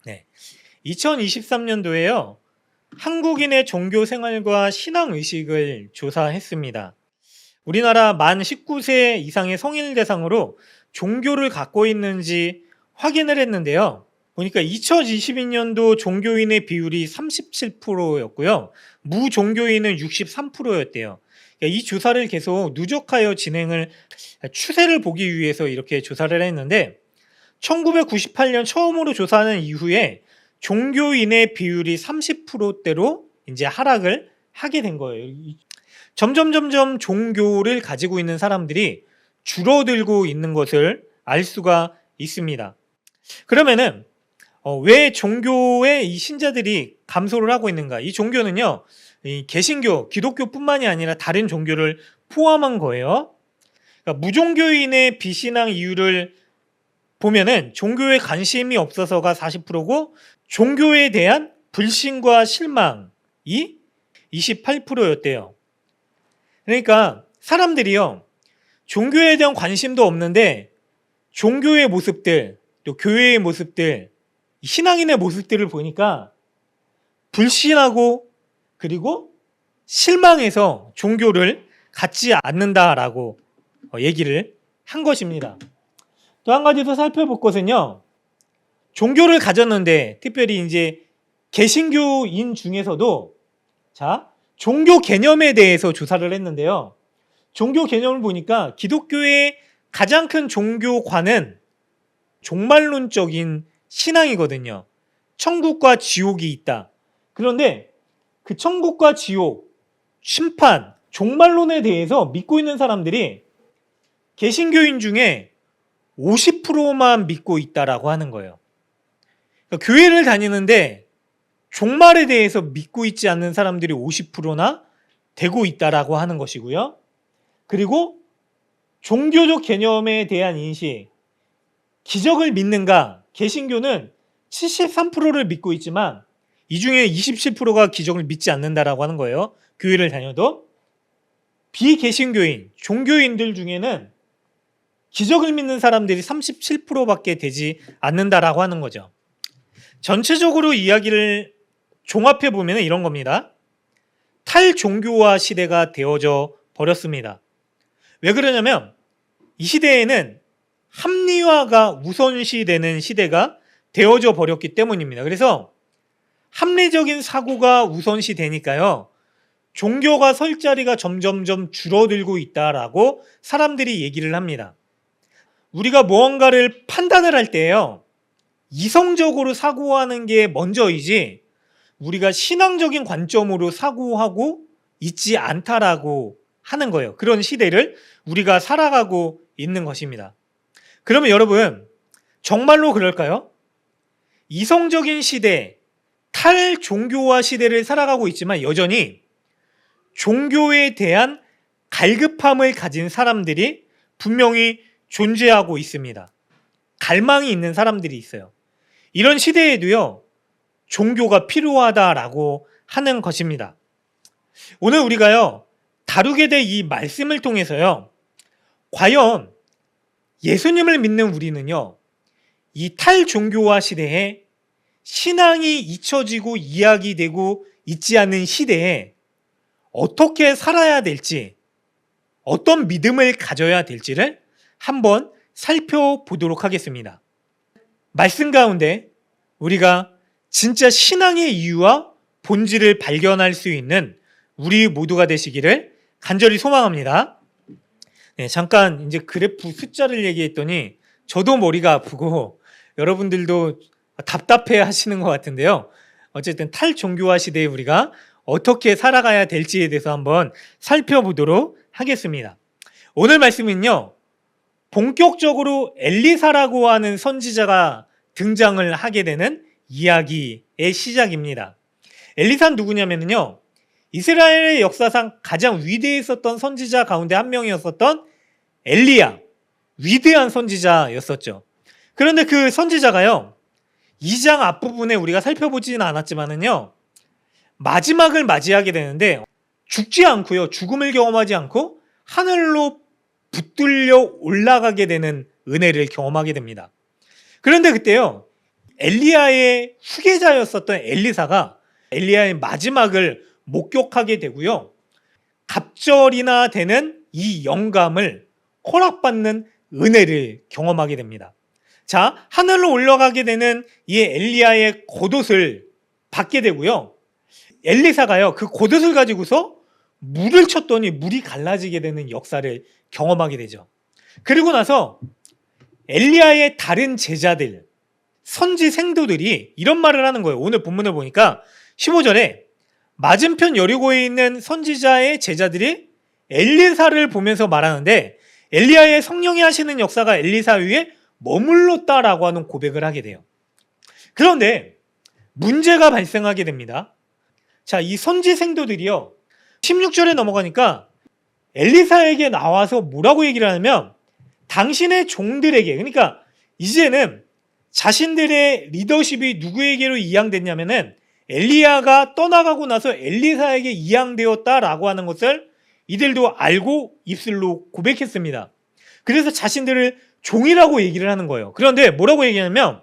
네. 2023년도에요. 한국인의 종교 생활과 신앙 의식을 조사했습니다. 우리나라 만 19세 이상의 성인을 대상으로 종교를 갖고 있는지 확인을 했는데요. 보니까 2022년도 종교인의 비율이 37%였고요. 무종교인은 63%였대요. 이 조사를 계속 누적하여 진행을 추세를 보기 위해서 이렇게 조사를 했는데 1998년 처음으로 조사하는 이후에 종교인의 비율이 30%대로 이제 하락을 하게 된 거예요. 점점 종교를 가지고 있는 사람들이 줄어들고 있는 것을 알 수가 있습니다. 그러면은 왜 종교의 이 신자들이 감소를 하고 있는가? 이 종교는요, 이 개신교, 기독교뿐만이 아니라 다른 종교를 포함한 거예요. 그러니까 무종교인의 비신앙 이유를 보면은 종교에 관심이 없어서가 40%고 종교에 대한 불신과 실망이 28%였대요. 그러니까 사람들이요, 종교에 대한 관심도 없는데 종교의 모습들, 또 교회의 모습들, 신앙인의 모습들을 보니까 불신하고 그리고 실망해서 종교를 갖지 않는다라고 얘기를 한 것입니다. 또 한 가지 더 살펴볼 것은요, 종교를 가졌는데 특별히 이제 개신교인 중에서도 종교 개념에 대해서 조사를 했는데요. 종교 개념을 보니까 기독교의 가장 큰 종교관은 종말론적인 신앙이거든요. 천국과 지옥이 있다. 그런데 그 천국과 지옥, 심판, 종말론에 대해서 믿고 있는 사람들이 개신교인 중에 50%만 믿고 있다라고 하는 거예요. 그러니까 교회를 다니는데 종말에 대해서 믿고 있지 않는 사람들이 50%나 되고 있다라고 하는 것이고요. 그리고 종교적 개념에 대한 인식, 기적을 믿는가? 개신교는 73%를 믿고 있지만 이 중에 27%가 기적을 믿지 않는다라고 하는 거예요. 교회를 다녀도. 비개신교인, 종교인들 중에는 기적을 믿는 사람들이 37%밖에 되지 않는다라고 하는 거죠. 전체적으로 이야기를 종합해 보면 이런 겁니다. 탈종교화 시대가 되어져 버렸습니다. 왜 그러냐면 이 시대에는 합리화가 우선시되는 시대가 되어져 버렸기 때문입니다. 그래서 합리적인 사고가 우선시 되니까요, 종교가 설 자리가 점점점 줄어들고 있다라고 사람들이 얘기를 합니다. 우리가 무언가를 판단을 할 때요, 이성적으로 사고하는 게 먼저이지 우리가 신앙적인 관점으로 사고하고 있지 않다라고 하는 거예요. 그런 시대를 우리가 살아가고 있는 것입니다. 그러면 여러분, 정말로 그럴까요? 이성적인 시대, 탈종교화 시대를 살아가고 있지만 여전히 종교에 대한 갈급함을 가진 사람들이 분명히 존재하고 있습니다. 갈망이 있는 사람들이 있어요. 이런 시대에도요, 종교가 필요하다라고 하는 것입니다. 오늘 우리가요, 다루게 될 이 말씀을 통해서요, 과연 예수님을 믿는 우리는요, 이 탈종교화 시대에 신앙이 잊혀지고 이야기되고 있지 않은 시대에 어떻게 살아야 될지, 어떤 믿음을 가져야 될지를 한번 살펴보도록 하겠습니다. 말씀 가운데 우리가 진짜 신앙의 이유와 본질을 발견할 수 있는 우리 모두가 되시기를 간절히 소망합니다. 네, 잠깐 이제 그래프 숫자를 얘기했더니 저도 머리가 아프고 여러분들도 답답해 하시는 것 같은데요. 어쨌든 탈종교화 시대에 우리가 어떻게 살아가야 될지에 대해서 한번 살펴보도록 하겠습니다. 오늘 말씀은요, 본격적으로 엘리사라고 하는 선지자가 등장을 하게 되는 이야기의 시작입니다. 엘리사는 누구냐면요, 이스라엘의 역사상 가장 위대했었던 선지자 가운데 한 명이었었던 엘리야, 위대한 선지자였었죠. 그런데 그 선지자가요, 2장 앞부분에 우리가 살펴보지는 않았지만은요, 마지막을 맞이하게 되는데 죽지 않고요, 죽음을 경험하지 않고 하늘로 붙들려 올라가게 되는 은혜를 경험하게 됩니다. 그런데 그때요, 엘리야의 후계자였었던 엘리사가 엘리야의 마지막을 목격하게 되고요. 갑절이나 되는 이 영감을 허락받는 은혜를 경험하게 됩니다. 자, 하늘로 올라가게 되는 이 엘리야의 겉옷을 받게 되고요. 엘리사가요, 그 겉옷을 가지고서 물을 쳤더니 물이 갈라지게 되는 역사를 경험하게 되죠. 그리고 나서 엘리야의 다른 제자들, 선지 생도들이 이런 말을 하는 거예요. 오늘 본문을 보니까 15절에 맞은편 여리고에 있는 선지자의 제자들이 엘리사를 보면서 말하는데 엘리야의 성령이 하시는 역사가 엘리사 위에 머물렀다라고 하는 고백을 하게 돼요. 그런데 문제가 발생하게 됩니다. 자, 이 선지 생도들이요, 16절에 넘어가니까 엘리사에게 나와서 뭐라고 얘기를 하냐면 당신의 종들에게, 그러니까 이제는 자신들의 리더십이 누구에게로 이양됐냐면은 엘리야가 떠나가고 나서 엘리사에게 이양되었다라고 하는 것을 이들도 알고 입술로 고백했습니다. 그래서 자신들을 종이라고 얘기를 하는 거예요. 그런데 뭐라고 얘기하냐면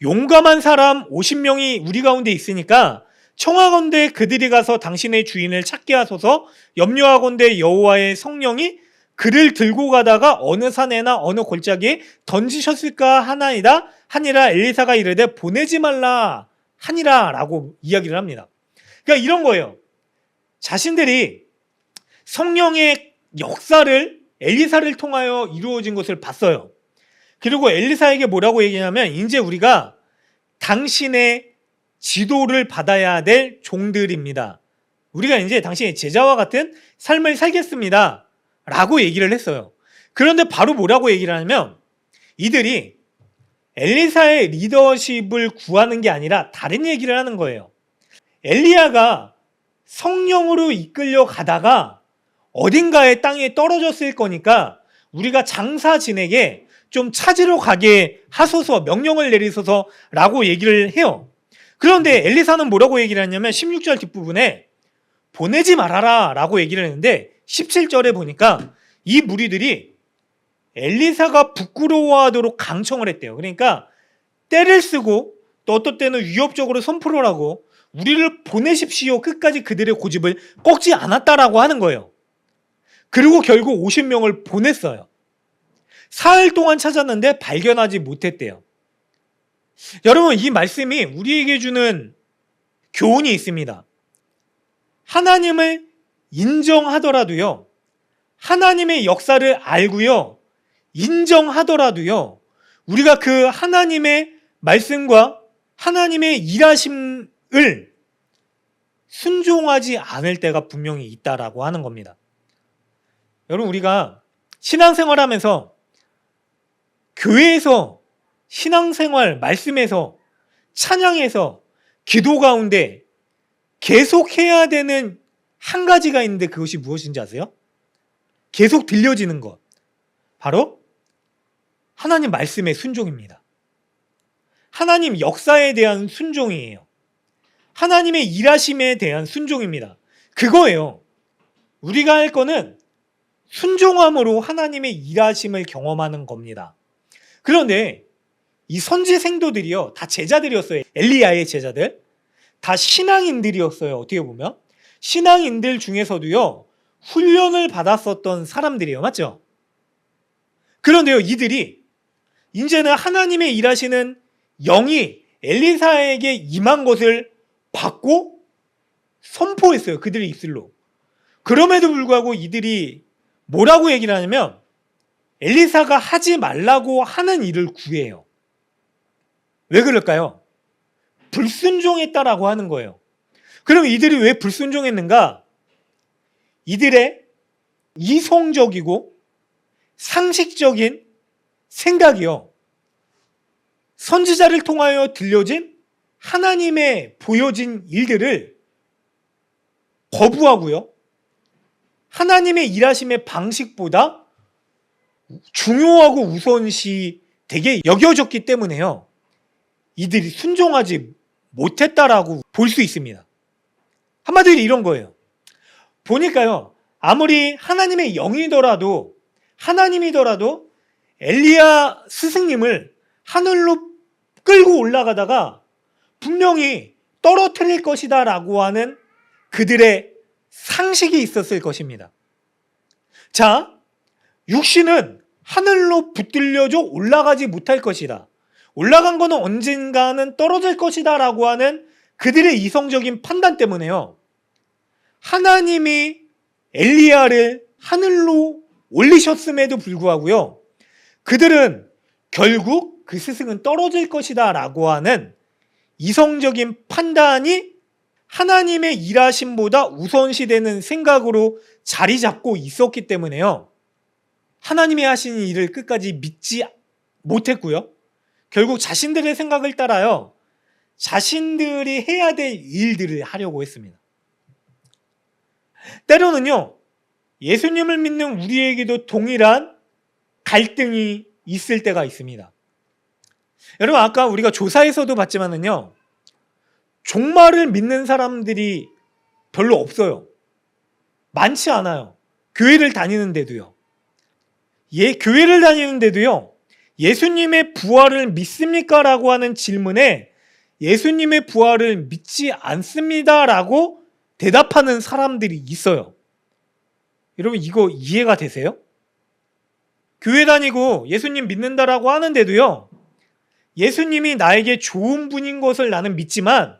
용감한 사람 50명이 우리 가운데 있으니까 청하건대 그들이 가서 당신의 주인을 찾게 하소서. 염려하건대 여호와의 성령이 그를 들고 가다가 어느 산에나 어느 골짜기에 던지셨을까 하나이다 하니라. 엘리사가 이르되 보내지 말라 하니라 라고 이야기를 합니다. 그러니까 이런 거예요. 자신들이 성령의 역사를 엘리사를 통하여 이루어진 것을 봤어요. 그리고 엘리사에게 뭐라고 얘기하냐면 이제 우리가 당신의 지도를 받아야 될 종들입니다. 우리가 이제 당신의 제자와 같은 삶을 살겠습니다 라고 얘기를 했어요. 그런데 바로 뭐라고 얘기를 하냐면 이들이 엘리사의 리더십을 구하는 게 아니라 다른 얘기를 하는 거예요. 엘리야가 성령으로 이끌려 가다가 어딘가의 땅에 떨어졌을 거니까 우리가 장사진에게 좀 찾으러 가게 하소서, 명령을 내리소서 라고 얘기를 해요. 그런데 엘리사는 뭐라고 얘기를 하냐면 16절 뒷부분에 보내지 말아라 라고 얘기를 했는데 17절에 보니까 이 무리들이 엘리사가 부끄러워하도록 강청을 했대요. 그러니까 때를 쓰고 또 어떤 때는 위협적으로 선포를 하고 우리를 보내십시오. 끝까지 그들의 고집을 꺾지 않았다라고 하는 거예요. 그리고 결국 50명을 보냈어요. 사흘 동안 찾았는데 발견하지 못했대요. 여러분, 이 말씀이 우리에게 주는 교훈이 있습니다. 하나님을 인정하더라도요, 하나님의 역사를 알고요, 인정하더라도요, 우리가 그 하나님의 말씀과 하나님의 일하심을 순종하지 않을 때가 분명히 있다라고 하는 겁니다. 여러분, 우리가 신앙생활 하면서 교회에서 신앙생활, 말씀에서, 찬양에서, 기도 가운데 계속해야 되는 한 가지가 있는데 그것이 무엇인지 아세요? 계속 들려지는 것. 바로 하나님 말씀의 순종입니다. 하나님 역사에 대한 순종이에요. 하나님의 일하심에 대한 순종입니다. 그거예요. 우리가 할 거는 순종함으로 하나님의 일하심을 경험하는 겁니다. 그런데 이 선지 생도들이요, 다 제자들이었어요. 엘리야의 제자들. 다 신앙인들이었어요. 어떻게 보면 신앙인들 중에서도요, 훈련을 받았었던 사람들이에요. 맞죠? 그런데요, 이들이 이제는 하나님의 일하시는 영이 엘리사에게 임한 것을 받고 선포했어요. 그들의 입술로. 그럼에도 불구하고 이들이 뭐라고 얘기를 하냐면 엘리사가 하지 말라고 하는 일을 구해요. 왜 그럴까요? 불순종했다라고 하는 거예요. 그럼 이들이 왜 불순종했는가? 이들의 이성적이고 상식적인 생각이요, 선지자를 통하여 들려진 하나님의 보여진 일들을 거부하고요, 하나님의 일하심의 방식보다 중요하고 우선시 되게 여겨졌기 때문에요, 이들이 순종하지 못했다라고 볼 수 있습니다. 한마디로 이런 거예요. 보니까요, 아무리 하나님의 영이더라도, 하나님이더라도 엘리야 스승님을 하늘로 끌고 올라가다가 분명히 떨어뜨릴 것이다 라고 하는 그들의 상식이 있었을 것입니다. 자, 육신은 하늘로 붙들려져 올라가지 못할 것이다. 올라간 거는 언젠가는 떨어질 것이다 라고 하는 그들의 이성적인 판단 때문에요. 하나님이 엘리야를 하늘로 올리셨음에도 불구하고요. 그들은 결국 그 스승은 떨어질 것이다 라고 하는 이성적인 판단이 하나님의 일하심보다 우선시되는 생각으로 자리 잡고 있었기 때문에요. 하나님이 하신 일을 끝까지 믿지 못했고요. 결국 자신들의 생각을 따라요. 자신들이 해야 될 일들을 하려고 했습니다. 때로는요. 예수님을 믿는 우리에게도 동일한 갈등이 있을 때가 있습니다. 여러분 아까 우리가 조사에서도 봤지만은요. 종말을 믿는 사람들이 별로 없어요. 많지 않아요. 교회를 다니는데도요. 교회를 다니는데도요. 예수님의 부활을 믿습니까? 라고 하는 질문에 예수님의 부활을 믿지 않습니다. 라고 대답하는 사람들이 있어요. 여러분 이거 이해가 되세요? 교회 다니고 예수님 믿는다라고 하는데도요. 예수님이 나에게 좋은 분인 것을 나는 믿지만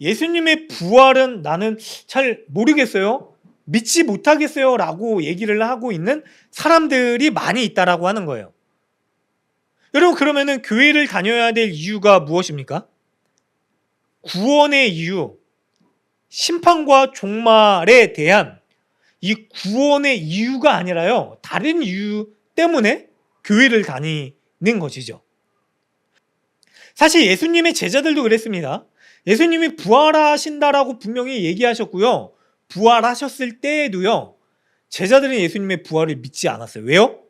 예수님의 부활은 나는 잘 모르겠어요. 믿지 못하겠어요. 라고 얘기를 하고 있는 사람들이 많이 있다라고 하는 거예요. 여러분 그러면은 교회를 다녀야 될 이유가 무엇입니까? 구원의 이유, 심판과 종말에 대한 이 구원의 이유가 아니라요. 다른 이유 때문에 교회를 다니는 것이죠. 사실 예수님의 제자들도 그랬습니다. 예수님이 부활하신다라고 분명히 얘기하셨고요. 부활하셨을 때에도요. 제자들은 예수님의 부활을 믿지 않았어요. 왜요?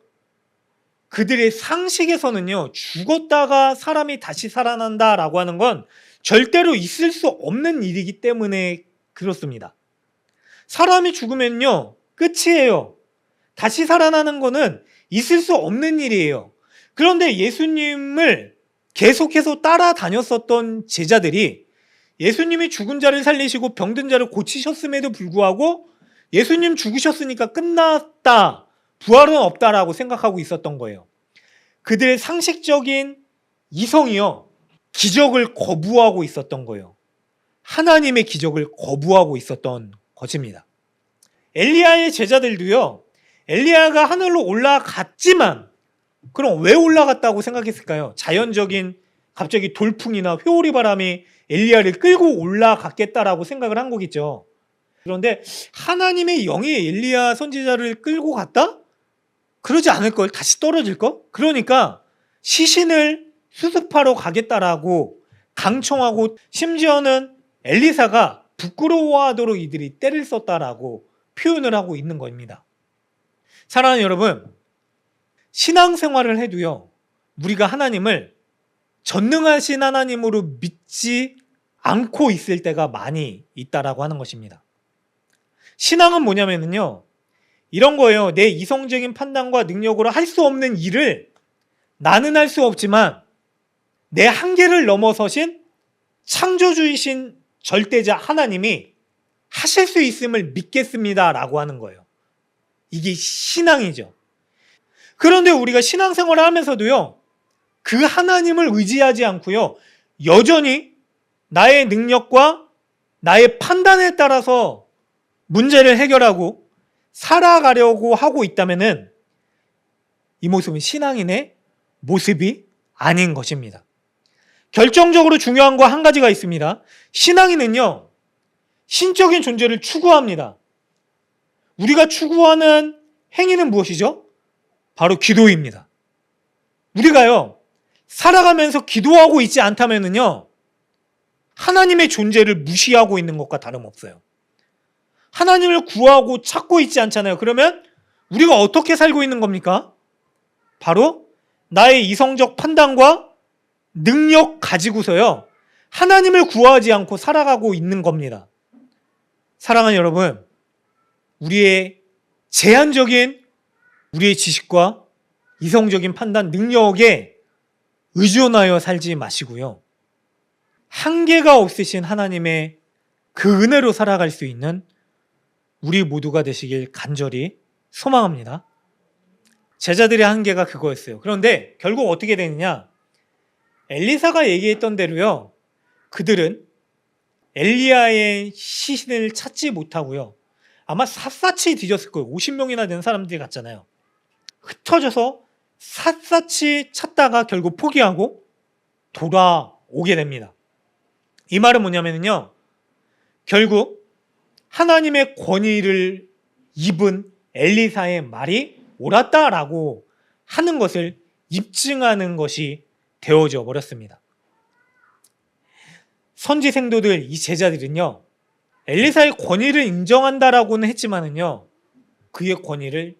그들의 상식에서는요. 죽었다가 사람이 다시 살아난다라고 하는 건 절대로 있을 수 없는 일이기 때문에 그렇습니다. 사람이 죽으면요. 끝이에요. 다시 살아나는 거는 있을 수 없는 일이에요. 그런데 예수님을 계속해서 따라다녔었던 제자들이 예수님이 죽은 자를 살리시고 병든 자를 고치셨음에도 불구하고 예수님 죽으셨으니까 끝났다. 부활은 없다라고 생각하고 있었던 거예요. 그들의 상식적인 이성이요. 기적을 거부하고 있었던 거예요. 하나님의 기적을 거부하고 있었던 것입니다. 엘리야의 제자들도요. 엘리야가 하늘로 올라갔지만 그럼 왜 올라갔다고 생각했을까요? 자연적인 갑자기 돌풍이나 회오리 바람이 엘리야를 끌고 올라갔겠다라고 생각을 한 거겠죠. 그런데 하나님의 영이 엘리야 선지자를 끌고 갔다? 그러지 않을걸? 다시 떨어질걸? 그러니까 시신을 수습하러 가겠다라고 강청하고 심지어는 엘리사가 부끄러워하도록 이들이 때를 썼다라고 표현을 하고 있는 겁니다. 사랑하는 여러분, 신앙생활을 해도요. 우리가 하나님을 전능하신 하나님으로 믿지 않고 있을 때가 많이 있다라고 하는 것입니다. 신앙은 뭐냐면요. 이런 거예요. 내 이성적인 판단과 능력으로 할 수 없는 일을 나는 할 수 없지만 내 한계를 넘어서신 창조주이신 절대자 하나님이 하실 수 있음을 믿겠습니다 라고 하는 거예요. 이게 신앙이죠. 그런데 우리가 신앙생활을 하면서도요. 그 하나님을 의지하지 않고요. 여전히 나의 능력과 나의 판단에 따라서 문제를 해결하고 살아가려고 하고 있다면은 이 모습은 신앙인의 모습이 아닌 것입니다. 결정적으로 중요한 거 한 가지가 있습니다. 신앙인은요. 신적인 존재를 추구합니다. 우리가 추구하는 행위는 무엇이죠? 바로 기도입니다. 우리가요. 살아가면서 기도하고 있지 않다면요. 하나님의 존재를 무시하고 있는 것과 다름없어요. 하나님을 구하고 찾고 있지 않잖아요. 그러면 우리가 어떻게 살고 있는 겁니까? 바로 나의 이성적 판단과 능력 가지고서요. 하나님을 구하지 않고 살아가고 있는 겁니다. 사랑하는 여러분, 우리의 제한적인 우리의 지식과 이성적인 판단 능력에 의존하여 살지 마시고요. 한계가 없으신 하나님의 그 은혜로 살아갈 수 있는 우리 모두가 되시길 간절히 소망합니다. 제자들의 한계가 그거였어요. 그런데 결국 어떻게 되느냐? 엘리사가 얘기했던 대로요. 그들은 엘리야의 시신을 찾지 못하고요. 아마 샅샅이 뒤졌을 거예요. 50명이나 되는 사람들이 갔잖아요. 흩어져서 샅샅이 찾다가 결국 포기하고 돌아오게 됩니다. 이 말은 뭐냐면요. 결국 하나님의 권위를 입은 엘리사의 말이 옳았다라고 하는 것을 입증하는 것이 되어져 버렸습니다. 선지 생도들, 이 제자들은요, 엘리사의 권위를 인정한다라고는 했지만은요, 그의 권위를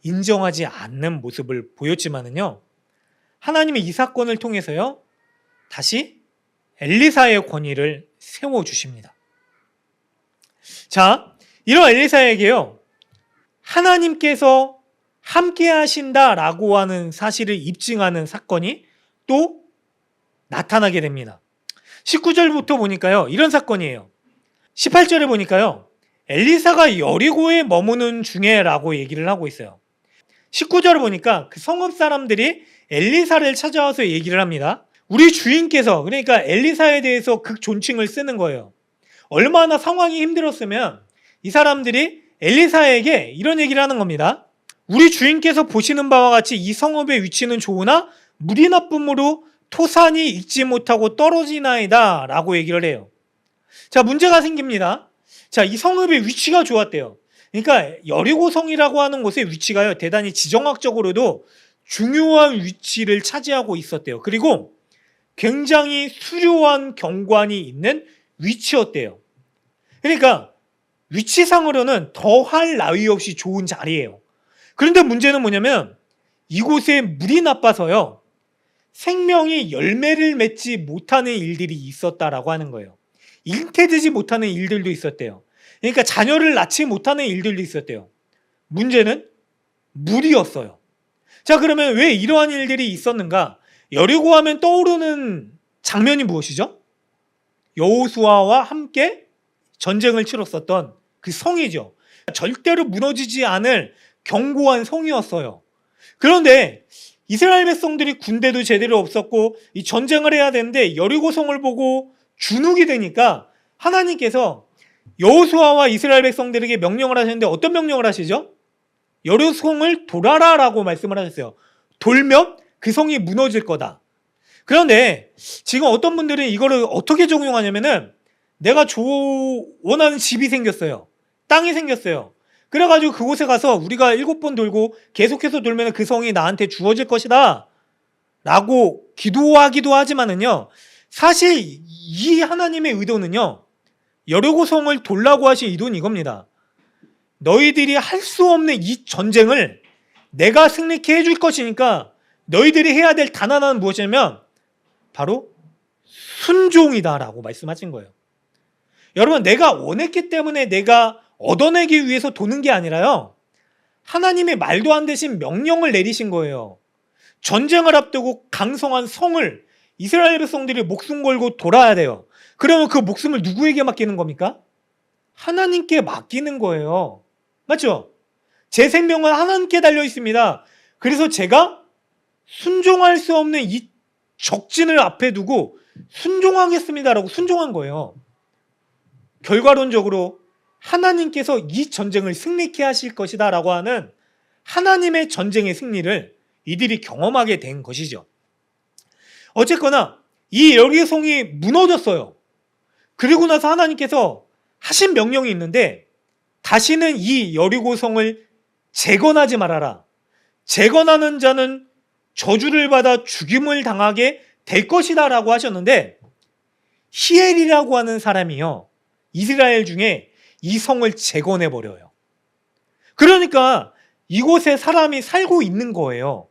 인정하지 않는 모습을 보였지만은요, 하나님의 이 사건을 통해서요, 다시 엘리사의 권위를 세워주십니다. 자, 이런 엘리사에게요, 하나님께서 함께 하신다라고 하는 사실을 입증하는 사건이 또 나타나게 됩니다. 19절부터 보니까요, 이런 사건이에요. 18절에 보니까요, 엘리사가 여리고에 머무는 중에라고 얘기를 하고 있어요. 19절을 보니까 그 성읍 사람들이 엘리사를 찾아와서 얘기를 합니다. 우리 주인께서, 그러니까 엘리사에 대해서 극존칭을 쓰는 거예요. 얼마나 상황이 힘들었으면 이 사람들이 엘리사에게 이런 얘기를 하는 겁니다. 우리 주인께서 보시는 바와 같이 이 성읍의 위치는 좋으나 물이 나쁨으로 토산이 익지 못하고 떨어지나이다 라고 얘기를 해요. 자, 문제가 생깁니다. 자, 이 성읍의 위치가 좋았대요. 그러니까 여리고성이라고 하는 곳의 위치가요, 대단히 지정학적으로도 중요한 위치를 차지하고 있었대요. 그리고 굉장히 수려한 경관이 있는 위치였대요. 그러니까 위치상으로는 더할 나위 없이 좋은 자리예요. 그런데 문제는 뭐냐면 이곳에 물이 나빠서요, 생명이 열매를 맺지 못하는 일들이 있었다라고 하는 거예요. 잉태되지 못하는 일들도 있었대요. 그러니까 자녀를 낳지 못하는 일들도 있었대요. 문제는 물이었어요. 자, 그러면 왜 이러한 일들이 있었는가? 여리고 하면 떠오르는 장면이 무엇이죠? 여호수아와 함께 전쟁을 치렀었던 그 성이죠. 절대로 무너지지 않을 견고한 성이었어요. 그런데 이스라엘 백성들이 군대도 제대로 없었고 이 전쟁을 해야 되는데 여리고성을 보고 주눅이 되니까 하나님께서 여호수아와 이스라엘 백성들에게 명령을 하셨는데 어떤 명령을 하시죠? 여리고성을 돌아라라고 말씀을 하셨어요. 돌면 그 성이 무너질 거다. 그런데 지금 어떤 분들은 이거를 어떻게 적용하냐면은 내가 원하는 집이 생겼어요. 땅이 생겼어요. 그래가지고 그곳에 가서 우리가 7번 돌고 계속해서 돌면 그 성이 나한테 주어질 것이다 라고 기도하기도 하지만은요, 사실 이 하나님의 의도는요, 여리고성을 돌라고 하신 의도는 이겁니다. 너희들이 할 수 없는 이 전쟁을 내가 승리케 해줄 것이니까 너희들이 해야 될 단 하나는 무엇이냐면 바로 순종이다 라고 말씀하신 거예요. 여러분, 내가 원했기 때문에 내가 얻어내기 위해서 도는 게 아니라요, 하나님의 말도 안 되신 명령을 내리신 거예요. 전쟁을 앞두고 강성한 성을 이스라엘 백성들이 목숨 걸고 돌아야 돼요. 그러면 그 목숨을 누구에게 맡기는 겁니까? 하나님께 맡기는 거예요. 맞죠? 제 생명은 하나님께 달려 있습니다. 그래서 제가 순종할 수 없는 이 적진을 앞에 두고 순종하겠습니다라고 순종한 거예요. 결과론적으로 하나님께서 이 전쟁을 승리케 하실 것이다 라고 하는 하나님의 전쟁의 승리를 이들이 경험하게 된 것이죠. 어쨌거나 이 여리고성이 무너졌어요. 그리고 나서 하나님께서 하신 명령이 있는데 다시는 이 여리고성을 재건하지 말아라. 재건하는 자는 저주를 받아 죽임을 당하게 될 것이다 라고 하셨는데, 히엘이라고 하는 사람이요, 이스라엘 중에 이 성을 재건해버려요. 그러니까 이곳에 사람이 살고 있는 거예요.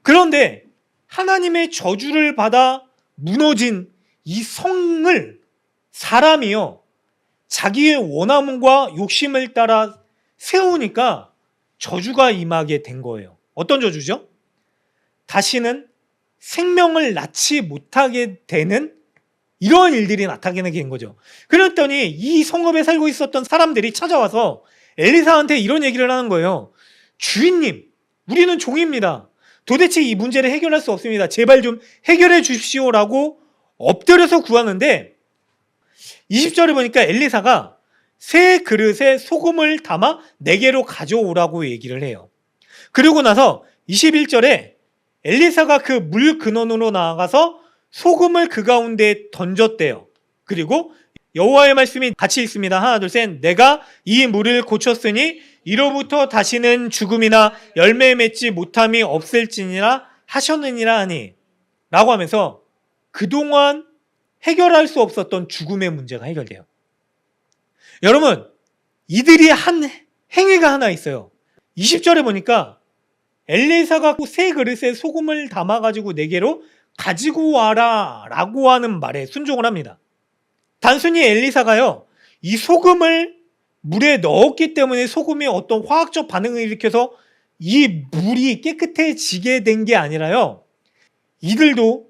그런데 하나님의 저주를 받아 무너진 이 성을 사람이요, 자기의 원함과 욕심을 따라 세우니까 저주가 임하게 된 거예요. 어떤 저주죠? 다시는 생명을 낳지 못하게 되는 이러한 일들이 나타나게 된 거죠. 그랬더니 이 성읍에 살고 있었던 사람들이 찾아와서 엘리사한테 이런 얘기를 하는 거예요. 주인님, 우리는 종입니다. 도대체 이 문제를 해결할 수 없습니다. 제발 좀 해결해 주십시오라고 엎드려서 구하는데 20절에 보니까 엘리사가 새 그릇에 소금을 담아 내게로 가져오라고 얘기를 해요. 그리고 나서 21절에 엘리사가 그 물 근원으로 나아가서 소금을 그 가운데 던졌대요. 그리고 여호와의 말씀이 같이 있습니다. 하나 둘 셋. 내가 이 물을 고쳤으니 이로부터 다시는 죽음이나 열매 맺지 못함이 없을지니라 하셨느니라 하니 라고 하면서 그동안 해결할 수 없었던 죽음의 문제가 해결돼요. 여러분, 이들이 한 행위가 하나 있어요. 20절에 보니까 엘리사가 새 그릇에 소금을 담아가지고 내게로 가지고 와라 라고 하는 말에 순종을 합니다. 단순히 엘리사가요, 이 소금을 물에 넣었기 때문에 소금이 어떤 화학적 반응을 일으켜서 이 물이 깨끗해지게 된 게 아니라요, 이들도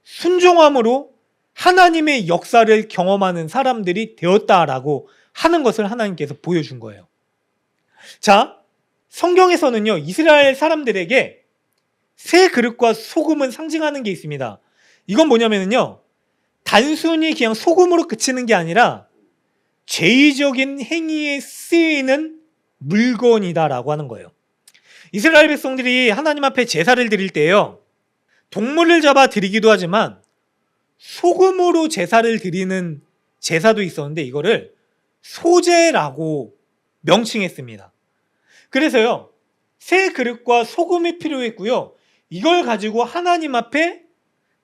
순종함으로 하나님의 역사를 경험하는 사람들이 되었다라고 하는 것을 하나님께서 보여준 거예요. 자, 성경에서는요, 이스라엘 사람들에게 새 그릇과 소금은 상징하는 게 있습니다. 이건 뭐냐면요, 단순히 그냥 소금으로 그치는 게 아니라 죄의적인 행위에 쓰이는 물건이다라고 하는 거예요. 이스라엘 백성들이 하나님 앞에 제사를 드릴 때요, 동물을 잡아 드리기도 하지만 소금으로 제사를 드리는 제사도 있었는데 이거를 소제라고 명칭했습니다. 그래서요, 새 그릇과 소금이 필요했고요, 이걸 가지고 하나님 앞에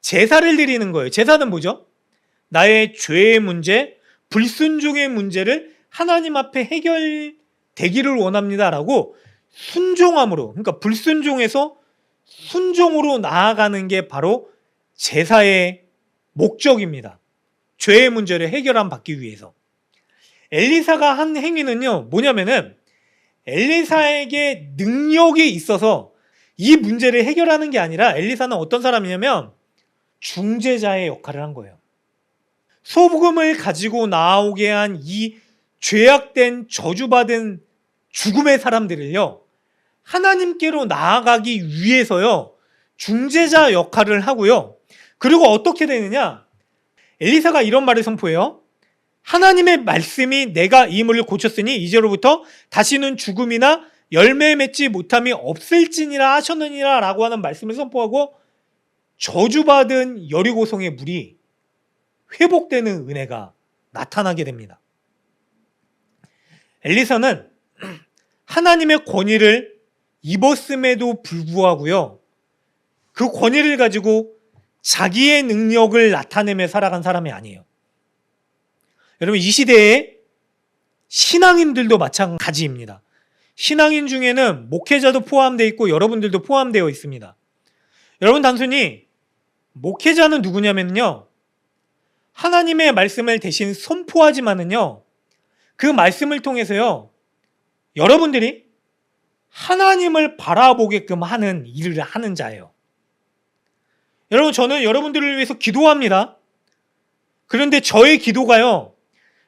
제사를 드리는 거예요. 제사는 뭐죠? 나의 죄의 문제, 불순종의 문제를 하나님 앞에 해결되기를 원합니다라고 순종함으로, 그러니까 불순종에서 순종으로 나아가는 게 바로 제사의 목적입니다. 죄의 문제를 해결받기 위해서. 엘리사가 한 행위는요, 뭐냐면은 엘리사에게 능력이 있어서 이 문제를 해결하는 게 아니라 엘리사는 어떤 사람이냐면 중재자의 역할을 한 거예요. 소금을 가지고 나오게 한 이 죄악된 저주받은 죽음의 사람들을요, 하나님께로 나아가기 위해서요, 중재자 역할을 하고요. 그리고 어떻게 되느냐? 엘리사가 이런 말을 선포해요. 하나님의 말씀이 내가 이 물을 고쳤으니 이제로부터 다시는 죽음이나 열매 맺지 못함이 없을지니라 하셨느니라 라고 하는 말씀을 선포하고 저주받은 여리고성의 물이 회복되는 은혜가 나타나게 됩니다. 엘리사는 하나님의 권위를 입었음에도 불구하고요, 그 권위를 가지고 자기의 능력을 나타내며 살아간 사람이 아니에요. 여러분, 이 시대에 신앙인들도 마찬가지입니다. 신앙인 중에는 목회자도 포함되어 있고 여러분들도 포함되어 있습니다. 여러분, 단순히 목회자는 누구냐면요, 하나님의 말씀을 대신 선포하지만은요, 그 말씀을 통해서요, 여러분들이 하나님을 바라보게끔 하는 일을 하는 자예요. 여러분, 저는 여러분들을 위해서 기도합니다. 그런데 저의 기도가요,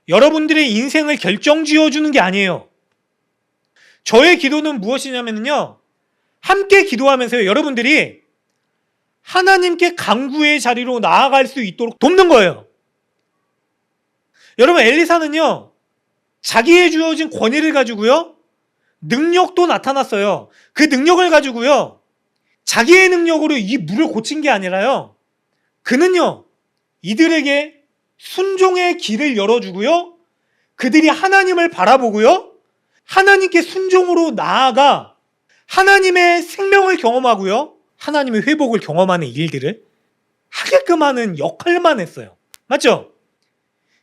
여러분들의 인생을 결정지어 주는 게 아니에요. 저의 기도는 무엇이냐면요, 함께 기도하면서요, 여러분들이 하나님께 간구의 자리로 나아갈 수 있도록 돕는 거예요. 여러분, 엘리사는요, 자기의 주어진 권위를 가지고요, 능력도 나타났어요. 그 능력을 가지고요, 자기의 능력으로 이 물을 고친 게 아니라요, 그는요, 이들에게 순종의 길을 열어주고요, 그들이 하나님을 바라보고요, 하나님께 순종으로 나아가 하나님의 생명을 경험하고요, 하나님의 회복을 경험하는 일들을 하게끔 하는 역할만 했어요. 맞죠?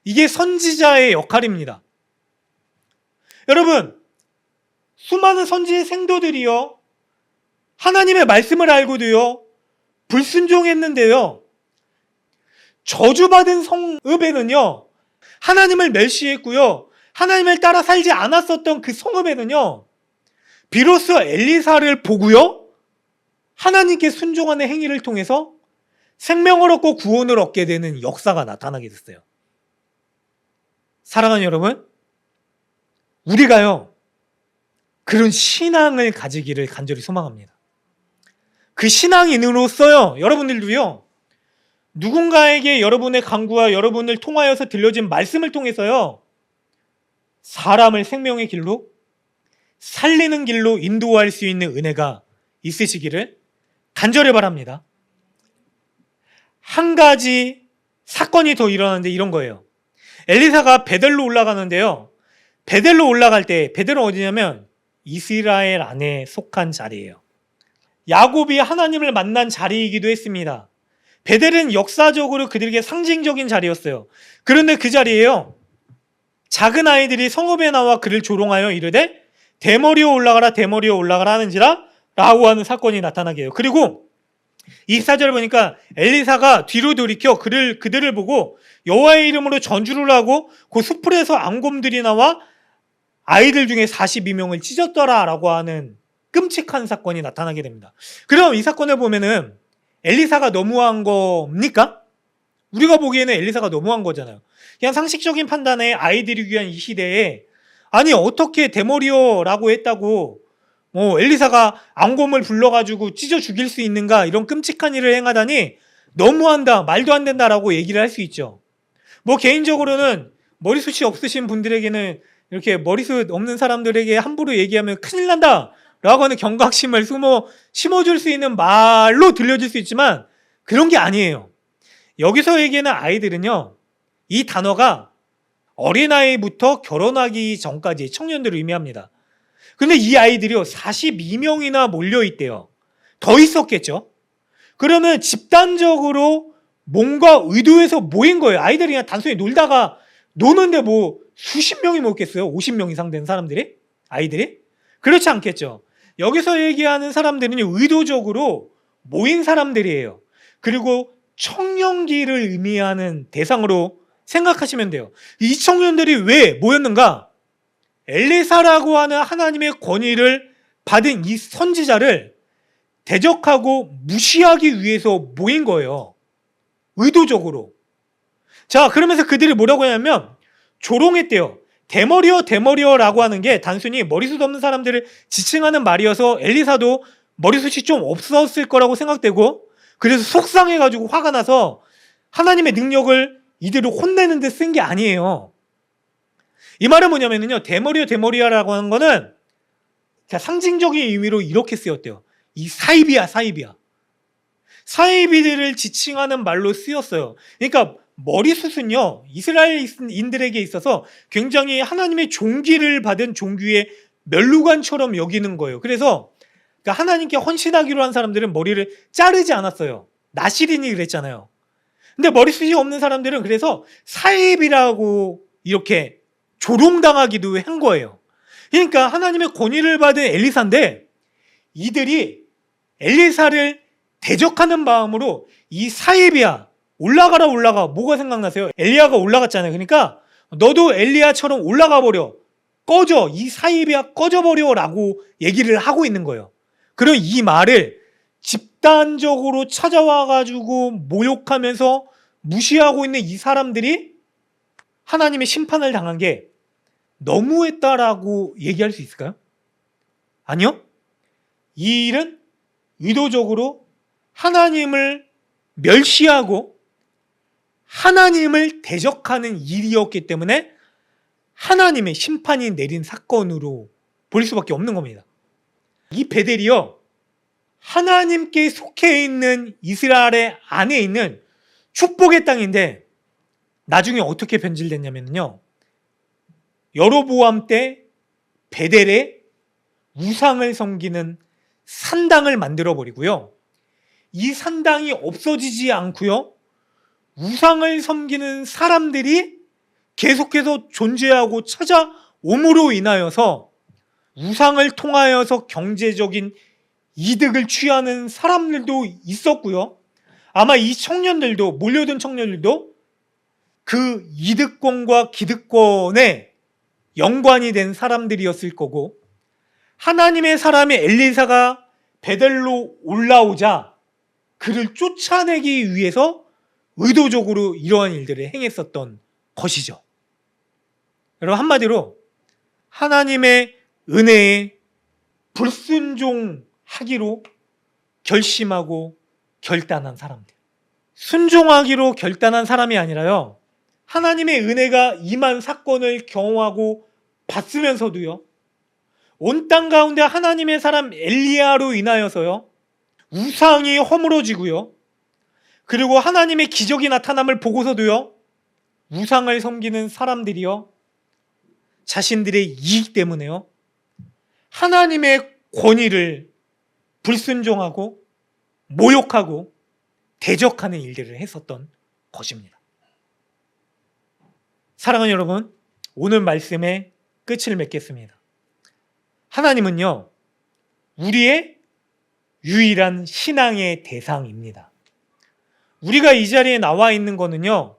이게 선지자의 역할입니다. 여러분, 수많은 선지의 생도들이요, 하나님의 말씀을 알고도요, 불순종했는데요, 저주받은 성읍에는요, 하나님을 멸시했고요, 하나님을 따라 살지 않았었던 그 성읍에는요, 비로소 엘리사를 보고요, 하나님께 순종하는 행위를 통해서 생명을 얻고 구원을 얻게 되는 역사가 나타나게 됐어요. 사랑하는 여러분, 우리가요, 그런 신앙을 가지기를 간절히 소망합니다. 그 신앙인으로서요, 여러분들도요, 누군가에게 여러분의 간구와 여러분을 통하여서 들려진 말씀을 통해서요, 사람을 생명의 길로, 살리는 길로 인도할 수 있는 은혜가 있으시기를 간절히 바랍니다. 한 가지 사건이 더 일어나는데 이런 거예요. 엘리사가 베델로 올라가는데요, 베델로 올라갈 때, 베델은 어디냐면 이스라엘 안에 속한 자리예요. 야곱이 하나님을 만난 자리이기도 했습니다. 베델은 역사적으로 그들에게 상징적인 자리였어요. 그런데 그 자리에요, 작은 아이들이 성읍에 나와 그를 조롱하여 이르되 대머리에 올라가라 대머리에 올라가라 하는지라 라고 하는 사건이 나타나게 해요. 그리고 24절을 보니까 엘리사가 뒤로 돌이켜 그들을 보고 여호와의 이름으로 전주를 하고 그 숲풀에서 앙곰들이 나와 아이들 중에 42명을 찢었더라 라고 하는 끔찍한 사건이 나타나게 됩니다. 그럼 이 사건을 보면은 엘리사가 너무한 겁니까? 우리가 보기에는 엘리사가 너무한 거잖아요. 그냥 상식적인 판단에 아이들이 귀한 이 시대에 아니 어떻게 대머리요라고 했다고 엘리사가 앙곰을 불러가지고 찢어 죽일 수 있는가, 이런 끔찍한 일을 행하다니 너무한다, 말도 안 된다라고 얘기를 할 수 있죠. 개인적으로는 머리숱이 없으신 분들에게는 이렇게 머리숱 없는 사람들에게 함부로 얘기하면 큰일 난다 라고 하는 경각심을 심어줄 수 있는 말로 들려질 수 있지만 그런 게 아니에요. 여기서 얘기하는 아이들은요, 이 단어가 어린아이부터 결혼하기 전까지 청년들을 의미합니다. 근데 이 아이들이요, 42명이나 몰려있대요. 더 있었겠죠? 그러면 집단적으로 뭔가 의도해서 모인 거예요. 아이들이 그냥 단순히 놀다가 노는데 수십 명이 모였겠어요? 50명 이상 된 사람들이? 아이들이? 그렇지 않겠죠. 여기서 얘기하는 사람들은 의도적으로 모인 사람들이에요. 그리고 청년기를 의미하는 대상으로 생각하시면 돼요. 이 청년들이 왜 모였는가? 엘리사라고 하는 하나님의 권위를 받은 이 선지자를 대적하고 무시하기 위해서 모인 거예요. 의도적으로. 자, 그러면서 그들이 뭐라고 하냐면 조롱했대요. 대머리요 라고 하는 게 단순히 머리숱 없는 사람들을 지칭하는 말이어서 엘리사도 머리숱이 좀 없었을 거라고 생각되고, 그래서 속상해가지고 화가 나서 하나님의 능력을 이대로 혼내는 데 쓴 게 아니에요. 이 말은 뭐냐면요, 대머리야라고 하는 거는 상징적인 의미로 이렇게 쓰였대요. 이 사이비야. 사이비들을 지칭하는 말로 쓰였어요. 그러니까 머리숱은요, 이스라엘인들에게 있어서 굉장히 하나님의 존귀를 받은 존귀의 멸루관처럼 여기는 거예요. 그래서 하나님께 헌신하기로 한 사람들은 머리를 자르지 않았어요. 나시린이 그랬잖아요. 근데 머리숱이 없는 사람들은 그래서 사입이라고 이렇게 조롱당하기도 한 거예요. 그러니까 하나님의 권위를 받은 엘리사인데 이들이 엘리사를 대적하는 마음으로 이 사입이야, 올라가라 뭐가 생각나세요? 엘리야가 올라갔잖아요. 그러니까 너도 엘리야처럼 올라가 버려, 꺼져, 이 사입이야 꺼져버려 라고 얘기를 하고 있는 거예요. 그럼 이 말을 집단적으로 찾아와가지고 모욕하면서 무시하고 있는 이 사람들이 하나님의 심판을 당한 게 너무했다라고 얘기할 수 있을까요? 아니요. 이 일은 의도적으로 하나님을 멸시하고 하나님을 대적하는 일이었기 때문에 하나님의 심판이 내린 사건으로 볼 수밖에 없는 겁니다. 이 베델이요, 하나님께 속해 있는 이스라엘 안에 있는 축복의 땅인데 나중에 어떻게 변질됐냐면요, 여로보암 때 베델에 우상을 섬기는 산당을 만들어 버리고요, 이 산당이 없어지지 않고요, 우상을 섬기는 사람들이 계속해서 존재하고 찾아옴으로 인하여서 우상을 통하여서 경제적인 이득을 취하는 사람들도 있었고요, 아마 이 청년들도, 몰려든 청년들도 그 이득권과 기득권에 연관이 된 사람들이었을 거고, 하나님의 사람의 엘리사가 베델로 올라오자 그를 쫓아내기 위해서 의도적으로 이러한 일들을 행했었던 것이죠. 여러분, 한마디로 하나님의 은혜에 불순종하기로 결심하고 결단한 사람들. 순종하기로 결단한 사람이 아니라요, 하나님의 은혜가 임한 사건을 경험하고 봤으면서도요, 온 땅 가운데 하나님의 사람 엘리야로 인하여서요, 우상이 허물어지고요, 그리고 하나님의 기적이 나타남을 보고서도요, 우상을 섬기는 사람들이요, 자신들의 이익 때문에요, 하나님의 권위를 불순종하고 모욕하고 대적하는 일들을 했었던 것입니다. 사랑하는 여러분, 오늘 말씀의 끝을 맺겠습니다. 하나님은요, 우리의 유일한 신앙의 대상입니다. 우리가 이 자리에 나와 있는 거는요,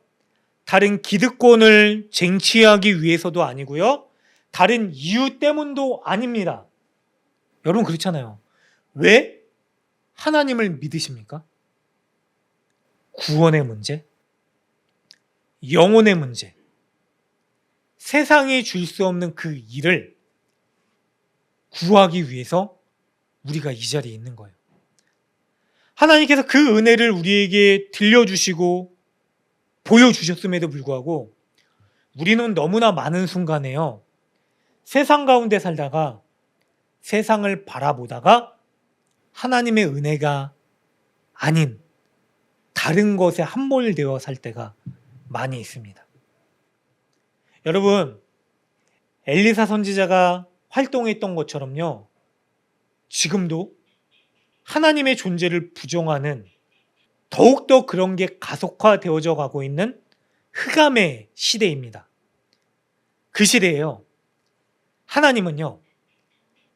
다른 기득권을 쟁취하기 위해서도 아니고요, 다른 이유 때문도 아닙니다. 여러분, 그렇잖아요. 왜 하나님을 믿으십니까? 구원의 문제, 영혼의 문제, 세상이 줄 수 없는 그 일을 구하기 위해서 우리가 이 자리에 있는 거예요. 하나님께서 그 은혜를 우리에게 들려주시고 보여주셨음에도 불구하고 우리는 너무나 많은 순간에요, 세상 가운데 살다가 세상을 바라보다가 하나님의 은혜가 아닌 다른 것에 함몰되어 살 때가 많이 있습니다. 여러분, 엘리사 선지자가 활동했던 것처럼요, 지금도 하나님의 존재를 부정하는, 더욱더 그런 게 가속화되어져 가고 있는 흑암의 시대입니다. 그 시대에요, 하나님은요,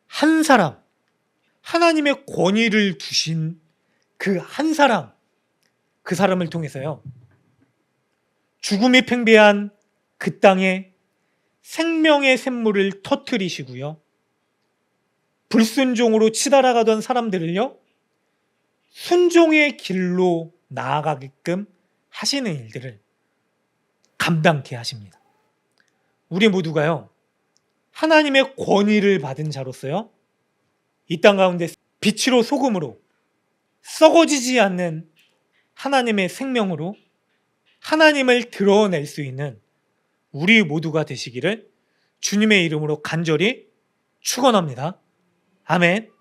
한 사람, 하나님의 권위를 두신 그 한 사람, 그 사람을 통해서요, 죽음이 팽배한 그 땅에 생명의 샘물을 터뜨리시고요, 불순종으로 치달아가던 사람들을요, 순종의 길로 나아가게끔 하시는 일들을 감당케 하십니다. 우리 모두가요, 하나님의 권위를 받은 자로서요, 이 땅 가운데 빛으로 소금으로 썩어지지 않는 하나님의 생명으로 하나님을 드러낼 수 있는 우리 모두가 되시기를 주님의 이름으로 간절히 축원합니다. 아멘.